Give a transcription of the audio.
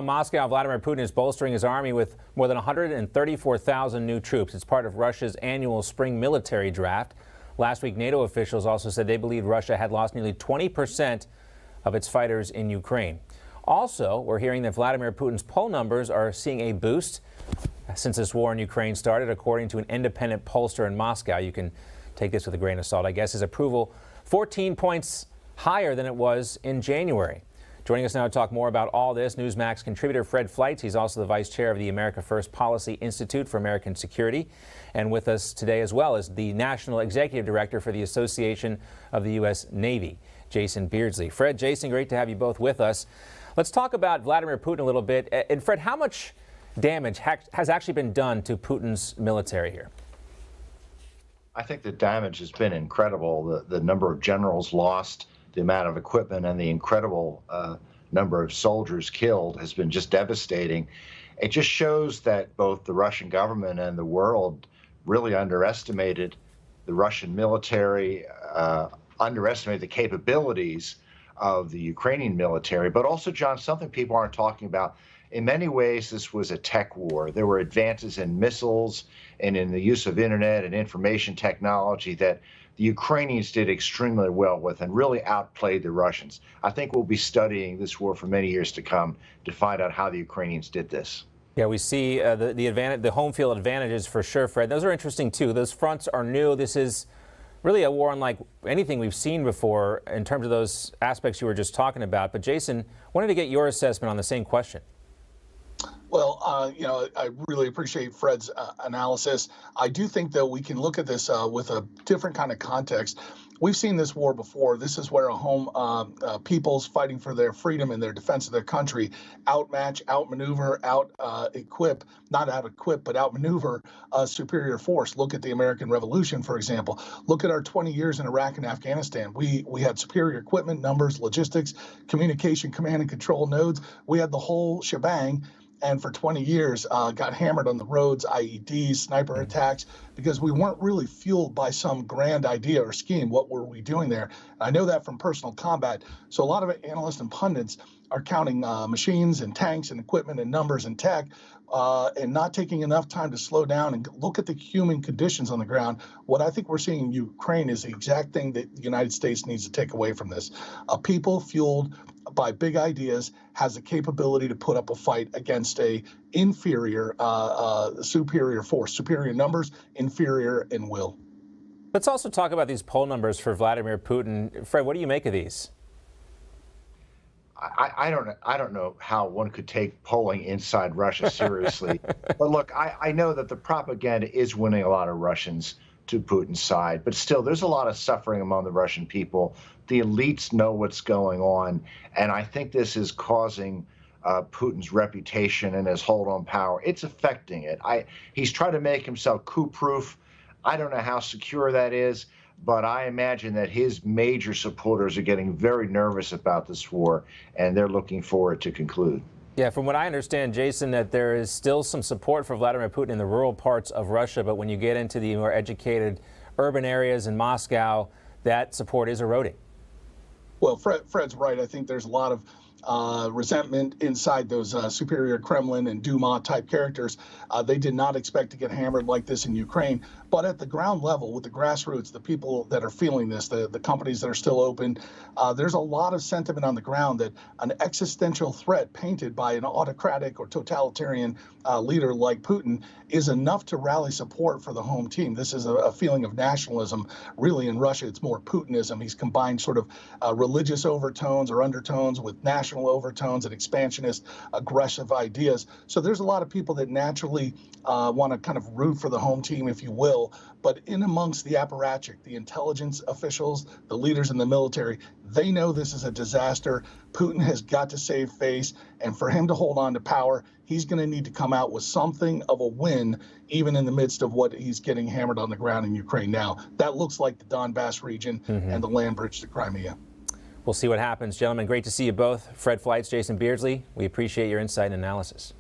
Moscow, Vladimir Putin is bolstering his army with more than 134,000 new troops. It's part of Russia's annual spring military draft. Last week, NATO officials also said they believed Russia had lost nearly 20% of its fighters in Ukraine. Also, we're hearing that Vladimir Putin's poll numbers are seeing a boost since this war in Ukraine started, according to an independent pollster in Moscow. You can take this with a grain of salt, I guess. His approval 14 points higher than it was in January. Joining us now to talk more about all this, Newsmax contributor Fred Fleitz. He's also the vice chair of the America First Policy Institute for American Security. And with us today as well is the national executive director for the Association of the U.S. Navy, Jason Beardsley. Fred, Jason, great to have you both with us. Let's talk about Vladimir Putin a little bit. And Fred, how much damage has actually been done to Putin's military here? I think the damage has been incredible. The number of generals lost, the amount of equipment, and the incredible number of soldiers killed has been just devastating. It just shows that both the Russian government and the world really underestimated the Russian military, underestimated the capabilities of the Ukrainian military. But also, John, something people aren't talking about, in many ways, this was a tech war. There were advances in missiles and in the use of internet and information technology that the Ukrainians did extremely well with and really outplayed the Russians. I think we'll be studying this war for many years to come to find out how the Ukrainians did this. Yeah, we see the home field advantages for sure, Fred. Those are interesting, too. Those fronts are new. This is really a war unlike anything we've seen before in terms of those aspects you were just talking about. But, Jason, wanted to get your assessment on the same question. Well, I really appreciate Fred's analysis. I do think that we can look at this with a different kind of context. We've seen this war before. This is where a home peoples fighting for their freedom and their defense of their country outmatch, outmaneuver, out-equip, not out-equip, but outmaneuver a superior force. Look at the American Revolution, for example. Look at our 20 years in Iraq and Afghanistan. We had superior equipment, numbers, logistics, communication, command and control nodes. We had the whole shebang. And for 20 years, got hammered on the roads, IEDs, sniper attacks, because we weren't really fueled by some grand idea or scheme. What were we doing there? I know that from personal combat. So a lot of analysts and pundits are counting machines and tanks and equipment and numbers and tech and not taking enough time to slow down and look at the human conditions on the ground. What I think we're seeing in Ukraine is the exact thing that the United States needs to take away from this. A people fueled by big ideas has the capability to put up a fight against a inferior, superior force, superior numbers, inferior in will. Let's also talk about these poll numbers for Vladimir Putin. Fred, what do you make of these? I don't know how one could take polling inside Russia seriously. But look, I know that the propaganda is winning a lot of Russians to Putin's side, but still there's a lot of suffering among the Russian people. The elites know what's going on, and I think this is causing Putin's reputation and his hold on power. It's affecting it. He's trying to make himself coup-proof. I don't know how secure that is, but I imagine that his major supporters are getting very nervous about this war, and they're looking for it to conclude. Yeah, from what I understand, Jason, that there is still some support for Vladimir Putin in the rural parts of Russia, but when you get into the more educated urban areas in Moscow, that support is eroding. Well, Fred's right. I think there's a lot of resentment inside those superior Kremlin and Duma type characters. They did not expect to get hammered like this in Ukraine. But at the ground level, with the grassroots, the people that are feeling this, the companies that are still open, there's a lot of sentiment on the ground that an existential threat painted by an autocratic or totalitarian leader like Putin is enough to rally support for the home team. This is a feeling of nationalism. Really, in Russia, it's more Putinism. He's combined sort of religious overtones or undertones with national overtones and expansionist, aggressive ideas. So there's a lot of people that naturally want to kind of root for the home team, if you will. But in amongst the apparatchik, the intelligence officials, the leaders in the military, they know this is a disaster. Putin has got to save face. And for him to hold on to power, he's going to need to come out with something of a win, even in the midst of what he's getting hammered on the ground in Ukraine now. That looks like the Donbass region and the land bridge to Crimea. We'll see what happens. Gentlemen, great to see you both. Fred Fleitz, Jason Beardsley, we appreciate your insight and analysis.